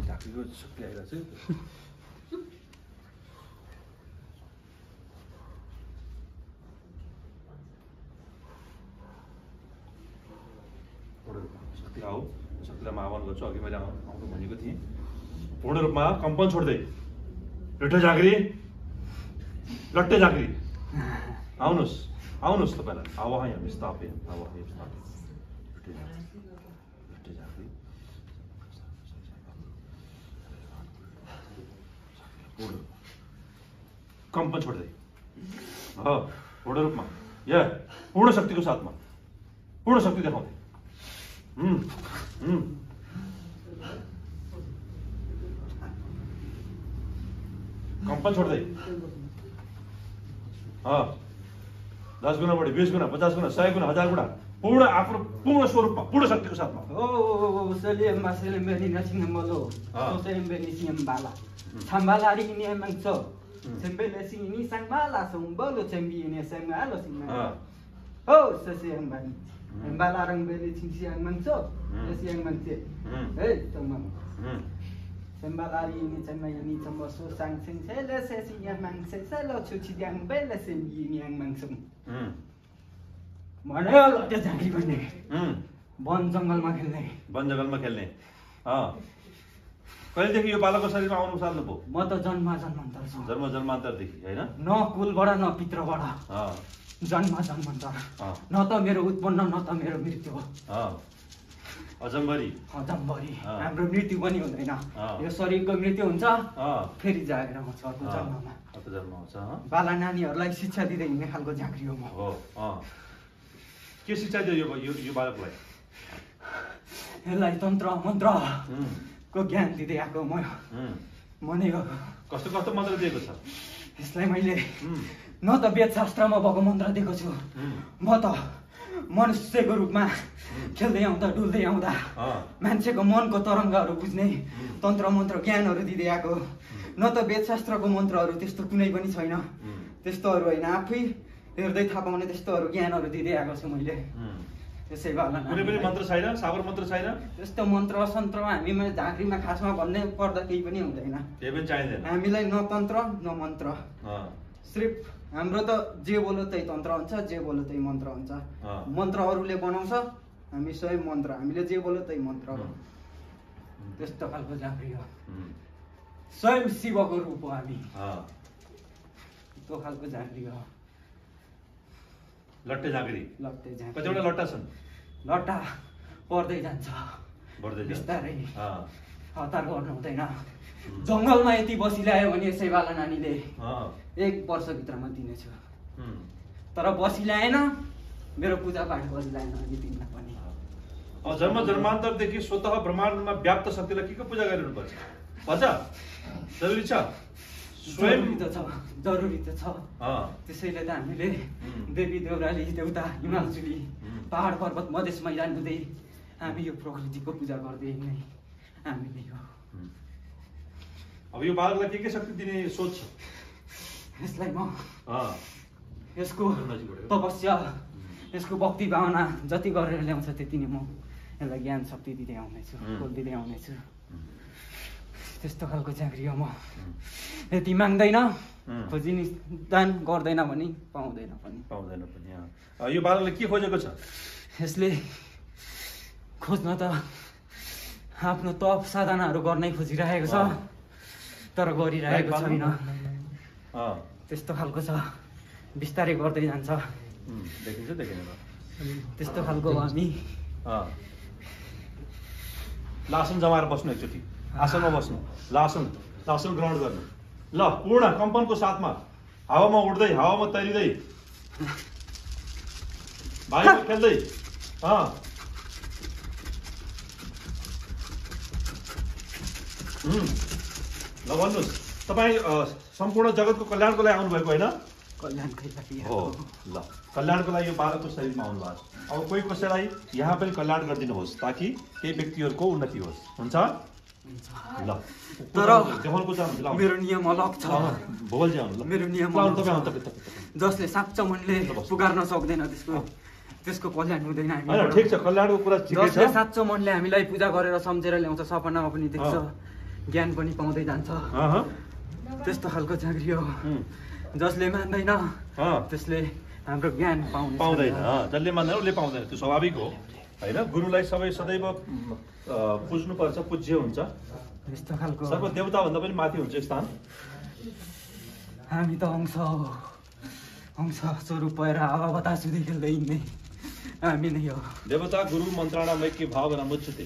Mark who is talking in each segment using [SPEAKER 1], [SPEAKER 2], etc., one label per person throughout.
[SPEAKER 1] झाँक्रीको शक्ति आइरहेको छ। शक्ति आओ, शक्तिलाई म आह्वान गर्छु। अघि मैले आउनु भनेको थिएँ। पूर्ण रूपमा कम्पन छोड्दै लट्टे झाँक्री, लट्टे झाँक्री आउनुहोस्, आउनुहोस् तपाईँलाई। आवाहन हामी स्थापे, आवाहन स्थापे। लट्टे झाँक्री, लट्टे झाँक्री पूर्ण कम्पन छोड्दै पूर्ण रूपमा या पूर्ण शक्तिको साथमा पूर्ण शक्ति देखाउँदै कम्पन छोड्दै 10 गुणा बढी, 20 गुणा, 50 गुणा, 100 गुणा, 1000 गुणा पूर्ण आफ्नो पूर्ण स्वरूपमा पूर्ण शक्तिको साथमा।
[SPEAKER 2] Sambalari ini emang so. Sembele sini sangbala sombolo sembi ini sembalo sini. Oh, sesiang ban. Embalarang beli siang mangso. Sesiang mangse. Teman. Sembalari ini cuma ini cuma so sang sing sele sesiang mangse selo cuci yang beli sembi ini yang mangso. Mana lo dia jangkrik bane. Bon जंगलमा खेल्ने।
[SPEAKER 1] वन जंगलमा खेल्ने। कहिलेदेखि यो बालकको शरीरमा आउनु साल्नु पो?
[SPEAKER 2] म त जन्मान्तर छु।
[SPEAKER 1] जन्मान्तरदेखि हैन?
[SPEAKER 2] न कुलबाट न पित्रबाट। जन्मान्तर। न त मेरो उत्पन्न न त मेरो मृत्यु हो।
[SPEAKER 1] अजम्बरी। हाम्रो
[SPEAKER 2] मृत्यु पनि हुँदैन। यो शरीरको मृत्यु हुन्छ। फेरि जागेर आउँछ अर्को जन्ममा।
[SPEAKER 1] अर्को जन्म आउँछ।
[SPEAKER 2] बाला नानीहरूलाई शिक्षा दिँदै हिँड्ने खालको झाँक्री हो म।
[SPEAKER 1] के शिक्षा दियो यो बालकलाई?
[SPEAKER 2] यसलाई तन्त्र मन्त्र को ज्ञान दिँदै आएको म नै हो।
[SPEAKER 1] कस्तो कस्तो मन्त्र दिएको छ
[SPEAKER 2] यसलाई? मैले न त वेदशास्त्रमा भएको मन्त्र दिएको छु, म त मनुष्यको रूपमा खेल्दै आउँदा डुल्दै आउँदा मान्छेको मनको तरङ्गहरू बुझ्ने तन्त्र मन्त्र ज्ञानहरू दिँदै आएको। न त वेदशास्त्रको मन्त्रहरू त्यस्तो कुनै पनि छैन, त्यस्तोहरू होइन। आफै हेर्दै थाहा पाउने त्यस्तोहरू ज्ञानहरू दिँदै आएको छु मैले। त्यसै भएन
[SPEAKER 1] कुनै पनि मन्त्र छैन, साबर मन्त्र छैन,
[SPEAKER 2] त्यस्तो मन्त्र सन्त्रमा हामीमा झाँक्रीमा खासमा भन्ने पर्दा केही पनि हुँदैन।
[SPEAKER 1] केही पनि चाहिँदैन
[SPEAKER 2] हामीलाई न तन्त्र न मन्त्र। सिर्फ हाम्रो त जे बोलो त्यही तन्त्र हुन्छ, जे बोलो त्यही मन्त्र हुन्छ। मन्त्र अरूले बनाउँछ, हामी स्वयं मन्त्र। हामीले जे बोलो त्यही मन्त्र हो। त्यस्तो खालको झाँक्री हो। स्वयं शिवको रूप हो हामी। त्यो खालको झाँक्री हो।
[SPEAKER 1] लट्टे झाँक्री। कतिवटा लट्टा छन्?
[SPEAKER 2] लट्टा पर्दै जान्छ
[SPEAKER 1] बढ्दै
[SPEAKER 2] बिस्तारै। हतार गर्नु हुँदैन। जङ्गलमा यति बसिल्यायो भने यसै बाला नानीले 1 वर्षभित्रमा दिनेछु। तर बसिल्याएन, मेरो पूजापाठ गरिल्याएन अनि दिन्न पनि।
[SPEAKER 1] जन्म जन्मान्तरदेखि स्वतः ब्रह्माण्डमा व्याप्त शक्तिलाई के को पूजा गरिनुपर्छ? भन्छ जरुरी छ?
[SPEAKER 2] जरुरी त छ। त्यसैले त हामीले देवी देउराली देउता हिमालचुली पहाड पर्वत मधेस मैदान हुँदै हामी यो प्रकृतिको पूजा गर्दै नै हामी नै हो।
[SPEAKER 1] अब यो बालकलाई के शक्ति दिने सोच छ?
[SPEAKER 2] यसलाई म यसको तपस्या, यसको भक्ति भावना जति गरेर ल्याउँछ त्यति नै म यसलाई ज्ञान शक्ति दिँदै आउनेछु, बोल दिँदै आउनेछु। त्यस्तो खालको झाँक्री हो म। यति माग्दैन, खोजी निदान गर्दैन भने पाउँदैन पनि।
[SPEAKER 1] यो बालकले के खोजेको छ?
[SPEAKER 2] यसले खोज्न त आफ्नो तप साधनाहरू गर्नै खोजिरहेको छ, तर गरिरहेको छैन। त्यस्तो खालको छ। बिस्तारै गर्दै जान्छ। त्यस्तो खालको हो हामी।
[SPEAKER 1] लासन जमाएर बस्नु, एकचोटि आसनमा बस्नु, लासन ग्रहण गर्नु। ल, पूर्ण कम्पनको साथमा हावामा उड्दै, हावामा तैरिँदै, भाइमा खेल्दै। ल भन्नुहोस्, तपाईँ सम्पूर्ण जगतको कल्याणको लागि आउनुभएको होइन? हो। ल, कल्याणको लागि यो बालकको शरीरमा आउनु भएको छ। अब कोही कसैलाई यहाँ पनि कल्याण गरिदिनुहोस् ताकि केही व्यक्तिहरूको उन्नति होस्। हुन्छ? ल,
[SPEAKER 2] तर मेरो नियम अलग छ। मेरो नियम जसले साँच्चो मनले पुकार्न सक्दैन त्यसको कल्याण हुँदैन
[SPEAKER 1] होइन
[SPEAKER 2] हामी
[SPEAKER 1] ठिक छ कल्याणको कुरा ठिकै छ
[SPEAKER 2] जसले साँचो मनले हामीलाई पूजा गरेर सम्झेर ल्याउँछ सपनामा पनि देख्छ ज्ञान पनि पाउँदै जान्छ त्यस्तो खालको झाँक्री हो जसले मान्दैन त्यसले हाम्रो ज्ञान
[SPEAKER 1] पाउँदैन जसले मान्दैन उसले पाउँदैन त्यो स्वाभाविक हो होइन गुरुलाई सबै सदैव पुज्नुपर्छ पूज्य हुन्छ
[SPEAKER 2] यस्तो खालको
[SPEAKER 1] सर्वदेवताभन्दा पनि माथि हुन्छ स्थान
[SPEAKER 2] हामी त अंश हो अंश स्वरूप भएर हावा बतास हुँदै खेल्दै हिँड्ने हामी नै हो
[SPEAKER 1] देवता गुरु मन्त्रणा मैक्य भावना मुच्यते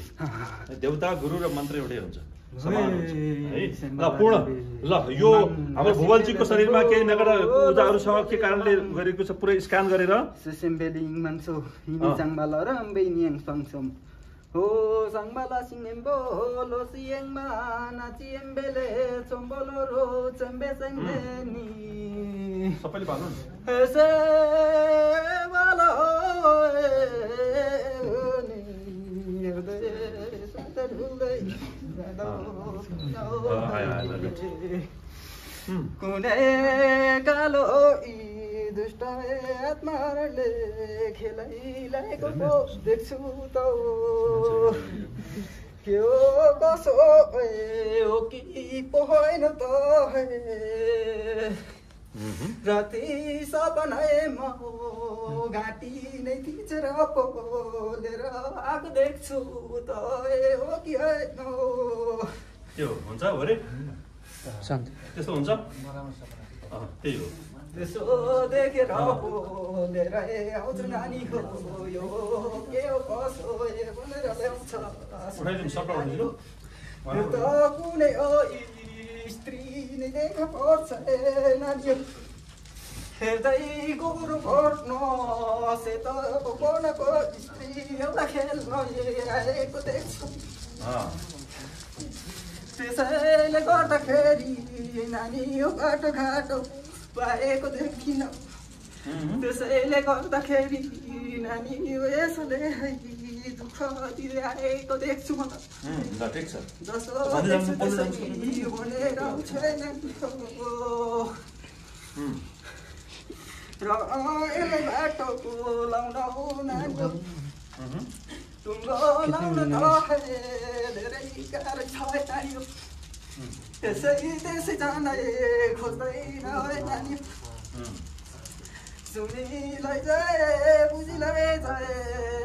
[SPEAKER 1] देवता गुरु र मन्त्र एउटै हुन्छ समान हुन्छ है ल पूर्ण ल यो हाम्रो भुवलजीको शरीरमा केही नगर पूजाहरूसँग के कारणले गरेको छ पुरै स्क्यान गरेर
[SPEAKER 2] सेसेम्बेलिङ मान्छो हिनी चाङबाला र अम्बे नियङ सङसम हो चाङबाला सिङेम्बो लो सियङमा नाचिएम्बेले चम्बलो रो चम्बे चङबे नि
[SPEAKER 1] सबैले भन्नु
[SPEAKER 2] एसे बाला कुनै कालो दुष्ट आत्माले खेलाइरहेको देख्छु त के हो कसो हो कि पो होइन त राति सपनामा घाँटी नै थिचेर पोलेर आएको देख्छु त हो कि होइन
[SPEAKER 1] त्यो हुन्छ हो रे त्यस्तो हुन्छ त्यही हो
[SPEAKER 2] त्यसो देखेर बोलेर आउँछ नानी हो यो के हो कसो भनेर ल्याउँछ यो त कुनै हो स्त्री नै देखा पर्छ नानी हेर्दै गुरु घोट्न सेत कोनको स्त्री एउटा खेल्न आएको देख्छु त्यसैले गर्दाखेरि नानी यो बाटोघाटो पाएको देखिन त्यसैले गर्दाखेरि नानी यो यसले दुःख दिँदै आएको देख्छु म जसो देख्छु त्यसै भनेर छैन र यसलाई बाटोको लाउन हो नानी टुङ्गो लाउन त धेरै गाह्रो छ नानी त्यसै जाँदै खोज्दैन नानी सुनिलाई जय बुझीलाई जय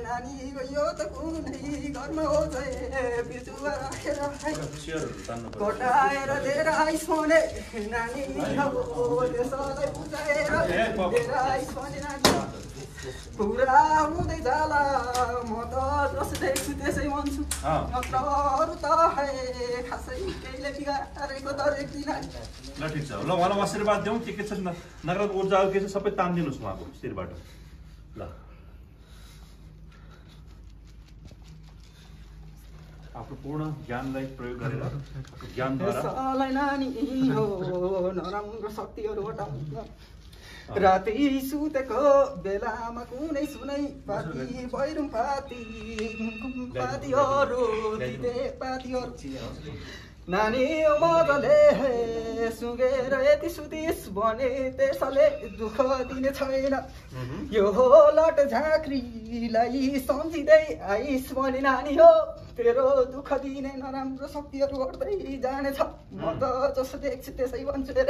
[SPEAKER 2] नानीको यो त कुनै घरमा हो जय बिजुवा राखेर कोटाएर धेरै आइस भने नानी त्यसलाई बुझाएर धेरै आइस भने नानी पुरा हुँदै जाला म त जसो देख्छु त्यसै भन्छु नत्र अरू त खासै केहीले बिगारेको त देख्दिन
[SPEAKER 1] ल ठिक छ ल उहाँलाई आशीर्वाद दिउँ के छ नकारात्मक ऊर्जाहरू के छ सबै तानिदिनुहोस् उहाँको शिरबाट ल आफ्नो पूर्ण ज्ञानलाई प्रयोग गरेर ज्ञानद्वारा
[SPEAKER 2] नानी हो नराम्रो शक्तिहरूबाट राति सुतेको बेलामा कुनै सुनै पाती बैरुम पाती पातीहरू नानी मजाले सुँगेर यति सुतिस भने त्यसले दुःख दिने छैन यो हो लट झाँक्रीलाई सम्झिँदै आइस भने नानी हो तेरो दुःख दिने नराम्रो शक्तिहरू हट्दै जानेछ म त जसो देख्छु त्यसै भन्छु रे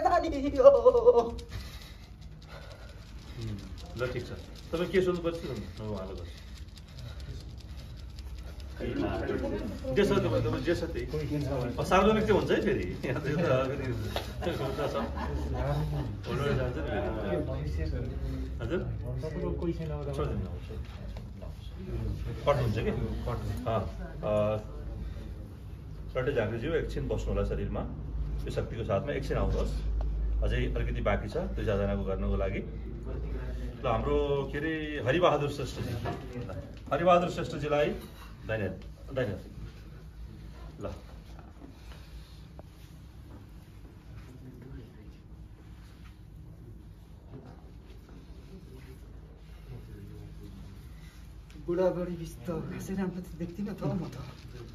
[SPEAKER 2] नानी हो
[SPEAKER 1] ल ठिक छ तपाईँ के सोध्नुपर्छ उहाँलाई जे छ तपाईँ जे छ त्यही सार्वजनिक चाहिँ हुन्छ है फेरि हजुर कट हुन्छ कि लट्टे झाँक्रीज्यू एकछिन बस्नु होला शरीरमा यो शक्तिको साथमा एकछिन आउनुहोस् अझै अलिकति बाँकी छ 2-4जनाको गर्नको लागि ल हाम्रो के अरे हरिबहादुर श्रेष्ठजी हरिबहादुर श्रेष्ठजीलाई धन्यवाद धन्यवाद ल
[SPEAKER 2] बुढाबुढी बिस्त खासै राम्रो देख्दिनँ त म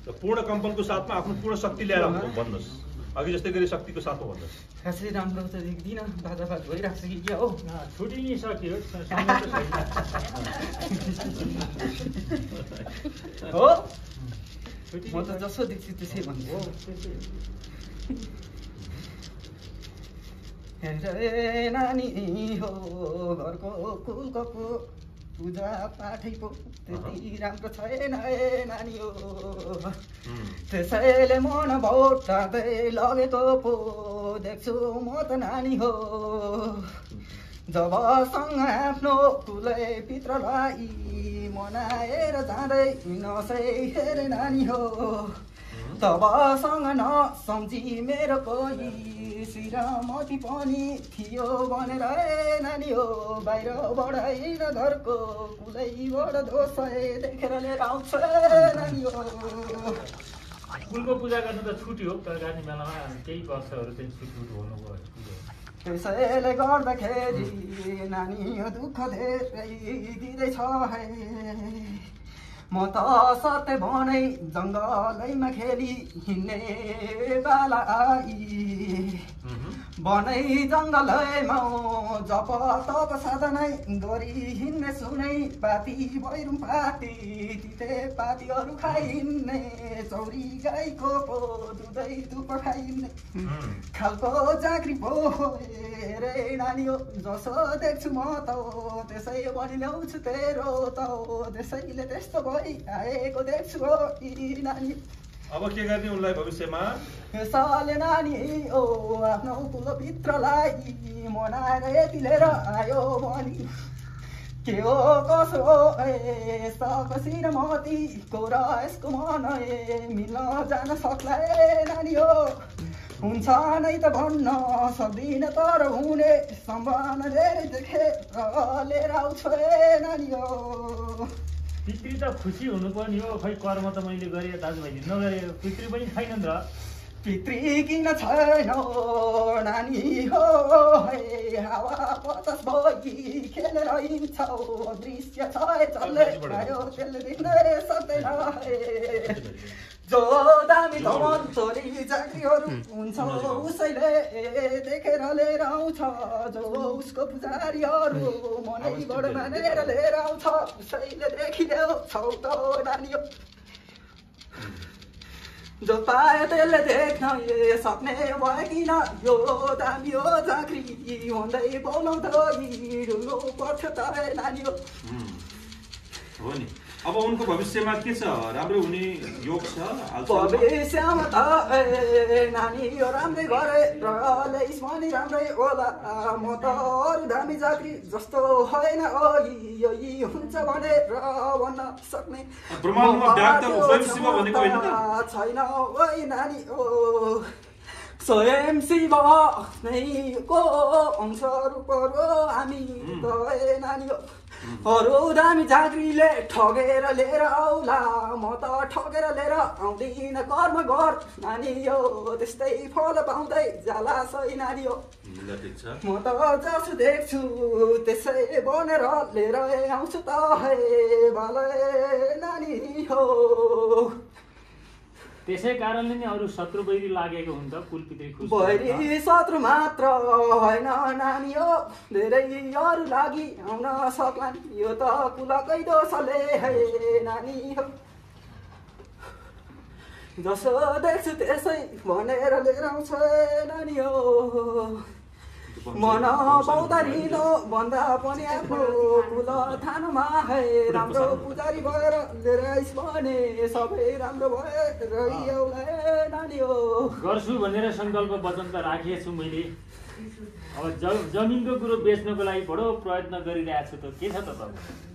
[SPEAKER 2] त
[SPEAKER 1] पूर्ण कम्पनको साथमा आफ्नो पूर्ण शक्ति ल्याएर भन्नुहोस् अघि जस्तै गरी शक्तिको साथमा भन्नुहोस्।
[SPEAKER 2] खासै राम्रो त देख्दिनँ, बाजाबाज भइरहेको छ कि क्या हो?
[SPEAKER 3] छुट्टी नै सक्यो
[SPEAKER 2] हो म त जसो देख्छु त्यसै भन्छु। हेरे नानी हो घरको कुलको पूजा पाठै पो त्यति राम्रो छैन ए नानी हो, त्यसैले मन भौटाउँदै लगेको पो देख्छु म त नानी हो। जबसँग आफ्नो कुलै पित्रलाई मनाएर जाँदै नसै हेरे नानी हो, तबसँग नसम्झी मेरो कोही श्रीमती पनि थियो भनेर ए नानी हो। बाहिरबाट होइन घरको कुलैबाट दोष देखेर लिएर आउँछ नानी हो।
[SPEAKER 3] कुलको पूजा गर्नु त छुट्यो, तर गाडी मेलामा केही वर्षहरू चाहिँ छुट्टी हुनुभयो।
[SPEAKER 2] त्यसैले गर्दाखेरि नानी दुःख धेरै दिँदैछ है। म त सत्य भनै जङ्गलैमा खेली हिँड्ने बाला बनै जङ्गलैमा जप तप साधनै गरी हिँड्ने सुनै पाती भैरुम पाती तिते पातीहरू खाइन्ने चौरी गाईको पो दुधै तुप खाइन्ने खालको जाँक्री पो रे नानी हो। जसो देख्छु म त त्यसै पनि ल्याउँछु तेरो त त्यसैले त्यस्तो भइआएको देख्छु हो नानी।
[SPEAKER 1] अब के गर्ने उनलाई भविष्यमा?
[SPEAKER 2] साले नानी ओ आफ्नो कुलपित्रलाई मनाएर यति लिएर आयो भने के हो कसो हो यस्ता श्रीमतीको र यसको मन मिल्न जान सक्ला ए नानी हो। हुन्छ नै त भन्न सक्दिनँ, तर हुने सम्भावना धेरै देखेर लिएर आउँछु ए नानी हो।
[SPEAKER 3] पितृ त खुसी हुनुपर्ने हो, खै कर्म त मैले गरेँ दाजुभाइले नगरे, पितृ पनि छैन र।
[SPEAKER 2] पितृ किन छैन नानी हो हावा बतास भई खेलेर हिँड्छौ दृश्य छ चल्दै आयो त्यसले देख्न सक्दैन। जो दामी धमन छोरी चाकरीहरू हुन्छ उसैले देखेर लिएर आउँछ, जो उसको पुजारीहरू मनैबाट मानेर लिएर आउँछ उसैले देखिदेऊ छौ त नानी हो। जो पाए त्यसले देख्न सक्ने भयो किन यो दामी हो चाकरी भन्दै बोलाउँदै ढुङ्गो पर्छ त नानी हो।
[SPEAKER 1] हो नि, अब उनको भविष्यमा के छ? राम्रो हुने योग छ?
[SPEAKER 2] भविष्यमा त नानी यो राम्रै गरे र ल्याइस पनि राम्रै होला। म त अरू दामी जाति जस्तो होइन यही हुन्छ भनेर भन्न सक्ने छैन ओ नानी ओ। स्वयं शिव नै को अंश रूप हामी त नानी हो। अरू दामी झाँक्रीले ठगेर लिएर आउला, म त ठगेर लिएर आउँदिन। कर्म गर नानी हो त्यस्तै फल पाउँदै जाला सही नानी हो। म त जसो देख्छु त्यसै बनेर लिएर आउँछु त हे भले नानी हो।
[SPEAKER 3] त्यसै कारणले नि अरू शत्रु बैरी लागेको हुन्छ कुलपितृ खुस।
[SPEAKER 2] बैरी शत्रु मात्र होइन नानी हो, धेरै अरू लागि आउन सक्लान्। यो त कुलकै दोषले है नानी हो। जसो देख्छु त्यसै भनेर लिएर आउँछ नानी हो। मन बौद्धरिनो भन्दा पनि आफ्नो कुल थानमा है राम्रो पुजारी भएर लिएर आइस भने सबै राम्रो भएर एउटा नानी हो।
[SPEAKER 3] गर्छु भनेर सङ्कल्प वचन त राखेको छु मैले। अब जमिनको कुरो बेच्नको लागि बडो प्रयत्न गरिरहेको छु त के छ त तपाईँ?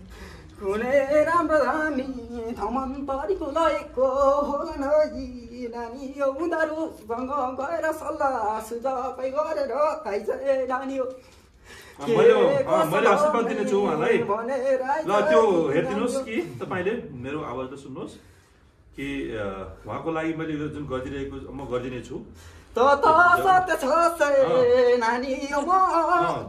[SPEAKER 2] कुनै राम्रो धामी थमन परेको लगेको होला नानी हो। उनीहरूसँग गएर सल्लाह सुझाव गरेर खाइछ नानी हो।
[SPEAKER 1] मैले आशीर्वाद दिनेछु उहाँलाई। ल त्यो हेरिदिनुहोस् कि तपाईँले मेरो आवाज त सुन्नुहोस् कि उहाँको लागि मैले यो जुन गरिदिरहेको म गरिदिने छु
[SPEAKER 4] त सत्य छ सै नानी हो म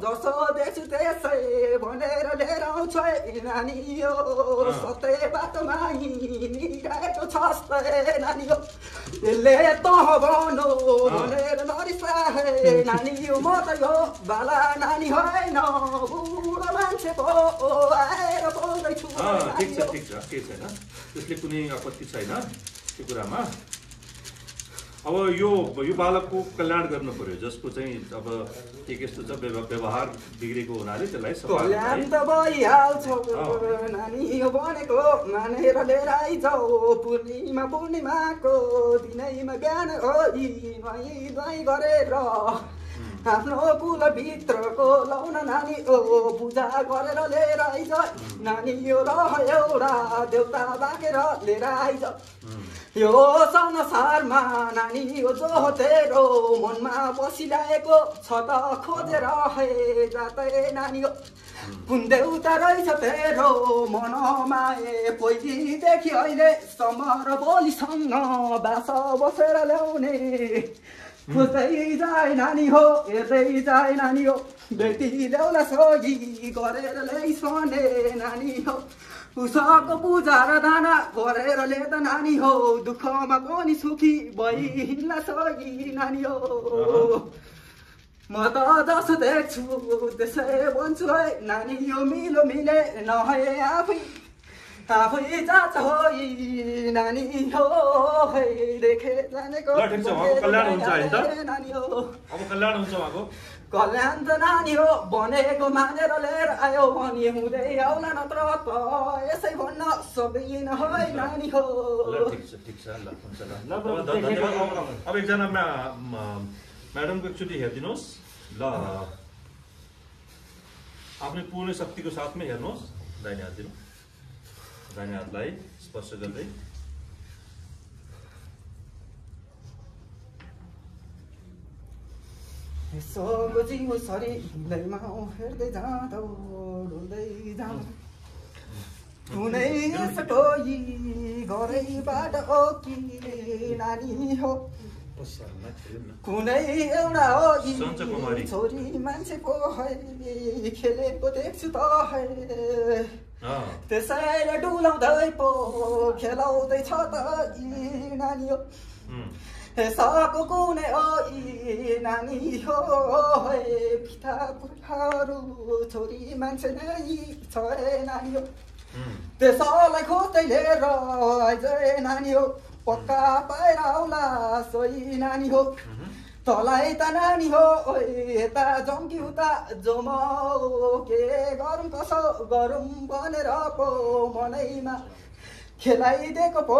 [SPEAKER 4] जसो देख्छु त्यसै भनेर लिएर आउँछ नानी हो सत्य बाटोमा हिँडिरहेको छस् नानी हो यसले तह भनौ भनेर नरिसाए नानी हो म त यो बाला नानी होइन बुढो मान्छे पो आएर बोल्दैछु
[SPEAKER 1] ठिक छ केही छैन त्यसले कुनै आपत्ति छैन त्यो कुरामा अब यो बालकको कल्याण गर्नु पर्यो जसको चाहिँ अब के कस्तो छ व्यवहार बिग्रेको हुनाले त्यसलाई
[SPEAKER 4] कल्याण त भइहाल्छ नानी हो भनेको मानेर लिएर आइजाऊ पूर्णिमाको दिनैमा बिहान नुहाइ गरेर आफ्नो कुलभित्रको लाउन नानी ओ पूजा गरेर लिएर आइज नानी यो रह एउटा देउता बाकेर लिएर आइज यो संसारमा नानी हो जो तेरो मनमा बसिरहेको छ त खोजेर हे जातै नानी हो कुन देउता रहेछ तेरो मनमा पहिलेदेखि अहिलेसम्म र भोलिसँग बास बसेर ल्याउने खोज्दै जाए नानी हो हेर्दै जाए नानी हो बेटी ल्याउला सही गरेर ल्याइस भने नानी हो उसको पूजा र दाना गरेर ल्याउँदा नानी हो दुःखमा पनि सुखी भइहिँड्ला सही नानी हो म त जसो देख्छु त्यसै भन्छु है नानी हो मिलो मिले नभए आफै जान्छ हो नानी हो है देखे जानेको नानी हो
[SPEAKER 1] अब कल्याण हुन्छ उहाँको
[SPEAKER 4] कल्याण त नानी हो भनेको मानेर लिएर आयो भने हुँदै आउला नत्र त यसै भन्न सक्दैन है नानी हो
[SPEAKER 1] ठिक छ ल हुन्छ ल धन्यवाद अब एकजना म्याडमको एकचोटि हेरिदिनुहोस् ल आफ्नै पूर्ण शक्तिको साथमा हेर्नुहोस् दाहिने हात दिनु दाहिने हातलाई स्पर्श गर्दै
[SPEAKER 4] यसो जिउ शरीरैमा हेर्दै जाँदा डुल्दै जाँदा कुनै यसो घरैबाट हो कि नानी हो कुनै एउटा हो छोरी मान्छे पो है खेलेको देख्छु त है त्यसैले डुलाउँदै पो खेलाउँदैछ त नानी हो सको कुनै हो नानी हो पिता पुर्खाहरू छोरी मान्छे नै छ नानी हो त्यसलाई खोज्दै लिएर आइज नानी हो पक्का पाएर आउला सोही नानी हो तलाई त नानी हो यता जम्की उता जोम के गरौँ कसो गरौँ भनेर पो मनैमा खेलाइदिएको पो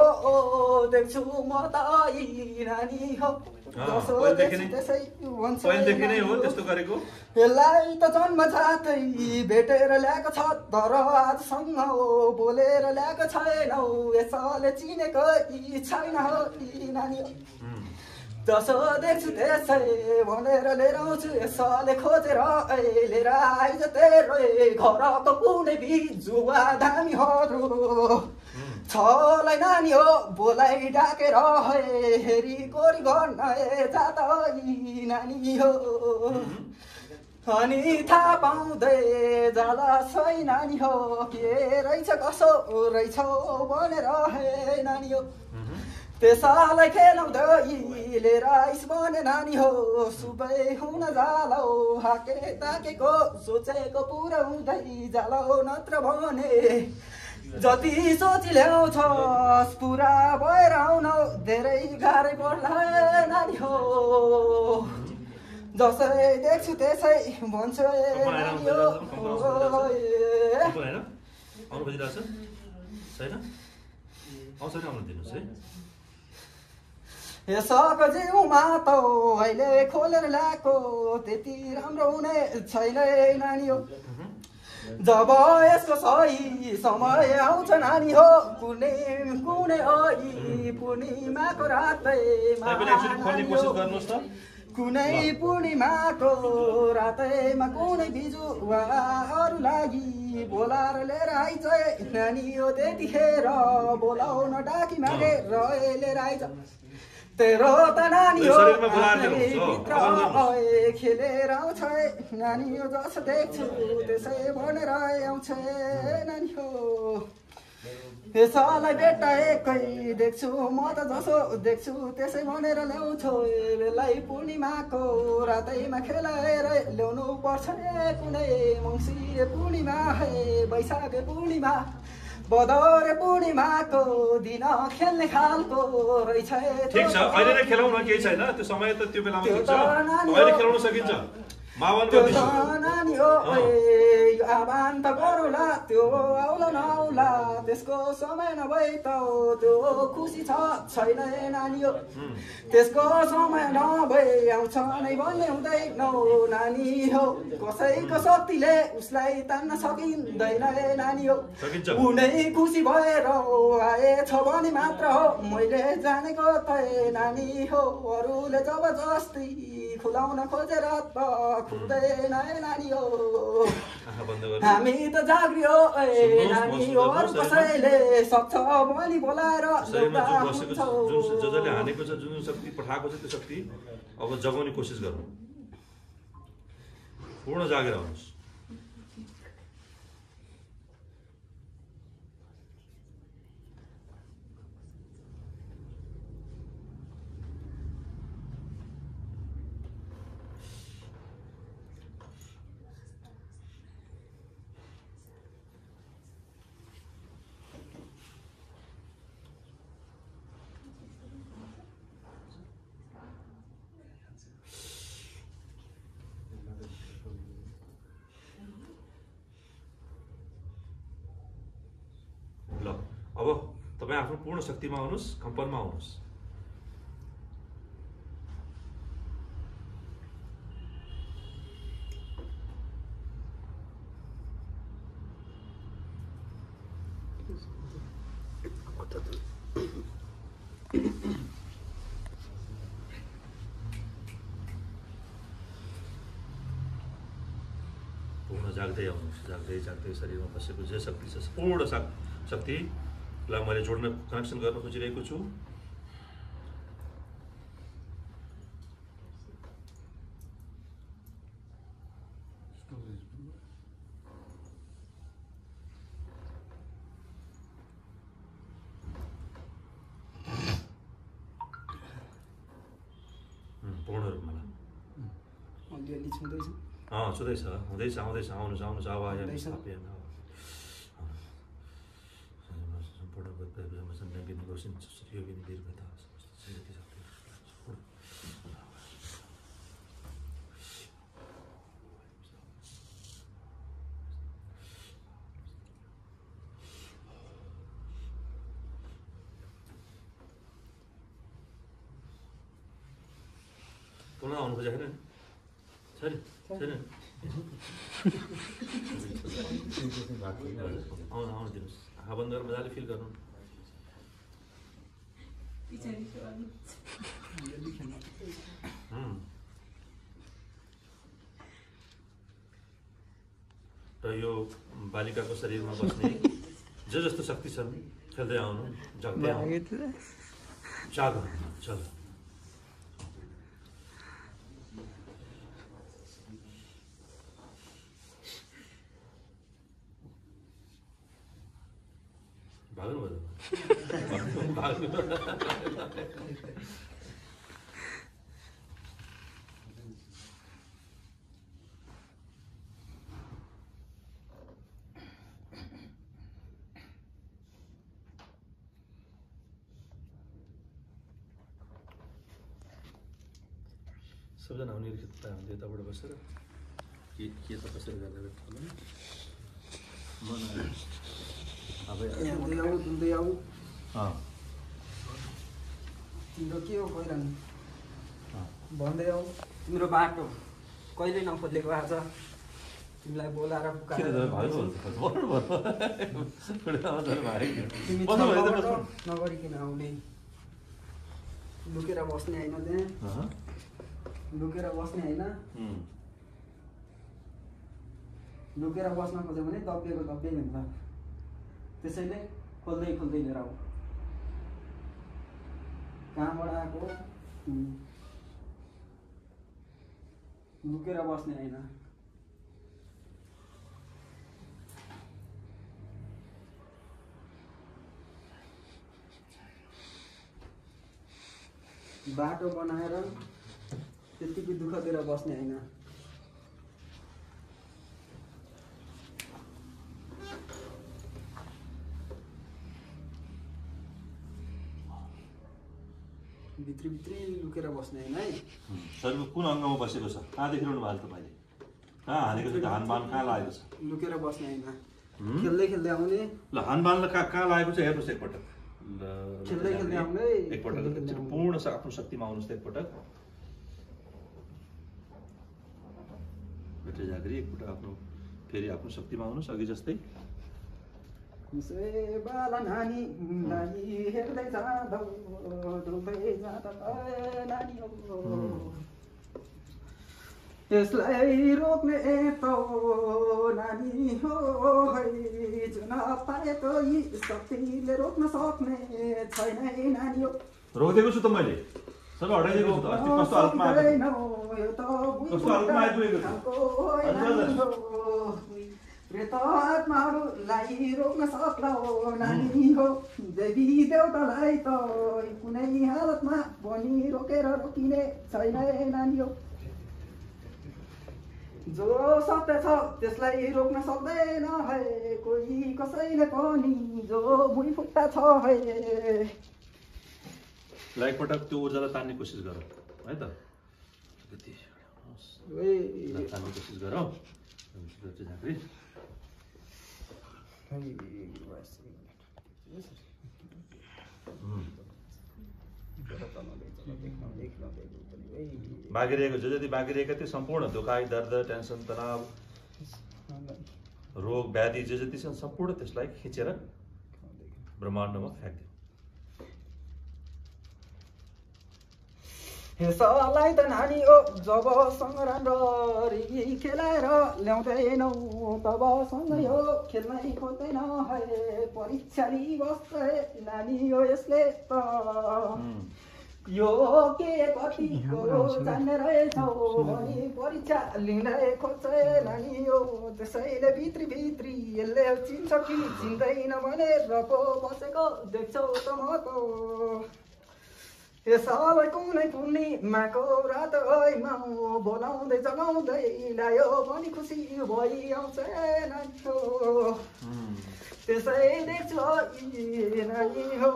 [SPEAKER 4] देख्छु म त नानी हो यसलाई त जन्म जातै भेटेर ल्याएको छ तर आजसँग बोलेर ल्याएको छैनौ यसले चिनेको छैन हो नानी हो जसो देख्छु त्यसै भनेर लिएर आउँछु यसले खोजेर लिएर आइज तेरो घरको कुनै बिजुवा धामीहरू छलाई नानी हो बोलाई डाकेर हेरी कोरी गर्न जात नानी हो अनि थाहा पाउँदै जाला सही नानी हो के रहेछ कसो रहेछ भनेर हे नानी हो त्यसलाई खेलाउँदै लिएर आइस भने नानी हो सुबै हुन जालौ हाके ताकेको सोचेको पुरा हुँदै जालौ नत्र भने जति सोची ल्याउँछस् पुरा भएर आउन धेरै गाह्रै पर्ला नानी हो जसै देख्छु त्यसै भन्छु नानी हो यसको जिउमा त अहिले खोलेर ल्याएको त्यति राम्रो हुने छैन नानी हो जब यसको सही समय आउँछ नानी हो कुनै पूर्णिमाको रातैमा कुनै पूर्णिमाको रातैमा कुनै बिजुवाहरू लागि बोलाएर लिएर आइज नानी हो त्यतिखेर बोलाउन डाकी मागेर लिएर आइज तेरो त नानी हो
[SPEAKER 1] शरीरमा बोलाएर ल्याउँछ।
[SPEAKER 4] भित्र खेलेर आउँछ नानी हो जसो देख्छु त्यसै भनेर आउँछ नानी हो यसलाई भेटाएकै देख्छु म त जसो देख्छु त्यसै भनेर ल्याउँछु बेलाई पूर्णिमाको रातैमा खेलाएर ल्याउनु पर्छ कुनै मङ्सिरे पूर्णिमा है वैशाख पूर्णिमा भदौरे पूर्णिमाको दिन खेल्ने खालको रहेछ
[SPEAKER 1] ठिक छ अहिले नै खेलाउन केही छैन त्यो समय त त्यो बेलामा हुन्छ अहिले खेलाउन सकिन्छ
[SPEAKER 4] नानी हो आह्वान त गरौँला त्यो आउला नआउला त्यसको समय नभए त त्यो खुसी छ छैन नानी हो त्यसको समय नभए आउँछ नै भन्ने हुँदैन नानी हो कसैको शक्तिले उसलाई तान्न सकिँदैन नानी हो उनै खुसी भएर आएछ भने मात्र हो मैले जानेको त नानी हो अरूले जबरजस्ती खुलाउन खोजेर त खुल्दैन नानी हो हामी त जाग्री हो नानी हो अरू कसैले सक्छ भनी बोलाएर
[SPEAKER 1] जसले हानेको छ जुन शक्ति पठाएको छ त्यो शक्ति अब जगाउने कोसिस गरौँ पूर्ण जागेर आउनुहोस् अब तपाईं आफ्नो पूर्ण शक्तिमा आउनुहोस् कम्पनमा आउनुहोस् पूर्ण जाग्दै आउनुहोस् जाग्दै जाग्दै शरीरमा बसेको जे शक्ति छ पूर्ण शक्तिलाई मैले जोड्न कनेक्सन गर्न खोजिरहेको छु पूर्ण रूपमा
[SPEAKER 4] अलिअलि छुँदैछ
[SPEAKER 1] छुँदैछ हुँदैछ आउँदैछ आउनुहोस् आउनुहोस् आवाज पुनः आउनु खोजेको छैन छैन आउनु दिनुहोस् आँखा बन्द गरेर मजाले फिल गर्नु र यो बालिकाको शरीरमा बस्ने जे जस्तो शक्ति छन् खेल्दै आउनु जाग्दै आउनु जाग्नु चल भाग्नु भयो सबजना आउने हामीले यताबाट बसेर के त कसरी गर्दा
[SPEAKER 4] तिम्रो के हो पहिरन भन्दै आऊ तिम्रो बाटो कहिले नखोलेको आज तिमीलाई बोलाएर नगरिकन आउने लुकेर बस्ने होइन त्यहाँ लुकेर बस्ने होइन लुकेर बस्न खोज्यो भने दबिएको दबिएको हुन्छ त्यसैले खोल्दै खोल्दै लिएर आऊ कहाँबाट आएको लुकेर बस्ने होइन बाटो बनाएर त्यतिकै दुःख दिएर बस्ने होइन भित्री लुकेर बस्ने होइन है
[SPEAKER 1] शरीरको कुन अङ्गमा बसेको छ कहाँ देखिरहनु भएको तपाईँले कहाँ हानेको छ हानबान कहाँ लागेको छ
[SPEAKER 4] लुकेर बस्ने होइन खेल्दै खेल्दै आउने
[SPEAKER 1] ल हानबानलाई कहाँ लागेको छ हेर्नुहोस् एकपटक
[SPEAKER 4] खेल्दै खेल्दै आउने
[SPEAKER 1] एकपटक पूर्ण आफ्नो शक्तिमा आउनुहोस् त एकपटक भेटे जागरी एकपटक आफ्नो फेरि आफ्नो शक्तिमा आउनुहोस् अघि जस्तै
[SPEAKER 4] बाला नानी हेर्दै जाँदा डुल्दै जाँदा नानी हो त्यसलाई रोक्ने त नानी हो है जुन पाएको यी शक्तिले रोक्न सक्ने छैन नानी हो
[SPEAKER 1] रोकिदिएको छु त मैले सबै हटाइदिएको छु त अस्ति कस्तो हालतमा आइपुगेको
[SPEAKER 4] प्रेत आत्माहरूलाई रोक्न सक्ला हो नानी हो देवी देवतालाई त कुनै हालतमा पनि रोकेर रोकिने छैन नानी हो जो सत्य छ त्यसलाई रोक्न सक्दैन है कोही कसैले पनि जो भुइँफुट्टा छ है
[SPEAKER 1] एकपटक त्यो ऊर्जालाई तान्ने कोसिस गर है त तान्ने कोसिस गर झाँक्री बाँकिरहेको जति बाँकिरहेका थियो सम्पूर्ण दुखाइ दर्द टेन्सन तनाव रोग व्याधि जे जति छन् सम्पूर्ण त्यसलाई खिचेर ब्रह्माण्डमा फ्याँक्दियो
[SPEAKER 4] यसलाई त नानी हो जब सङ्ग्राम ररी खेलाएर ल्याउँदैनौ तबसँग यो खेल्नै खोज्दैन है परीक्षा लिइबस्छ नानी हो यसले त यो के कतिको जान्ने रहेछौ भनी परीक्षा लिँदै खोज्छ नानी हो त्यसैले भित्री यसले चिन्छ कि चिन्दैन भनेर पो बसेको देख्छौ त म त यसलाई कुनै पूर्णिमाको रात ऐमा बोलाउँदै जगाउँदै ल्यायो पनि खुसी भइआउँछ नानी हो त्यसै देख्छु नानी हो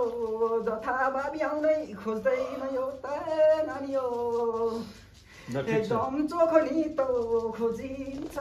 [SPEAKER 4] जथा भावी आउनै खोज्दैन यो त नानी हो एकदम चोखनी त खोजिन्छ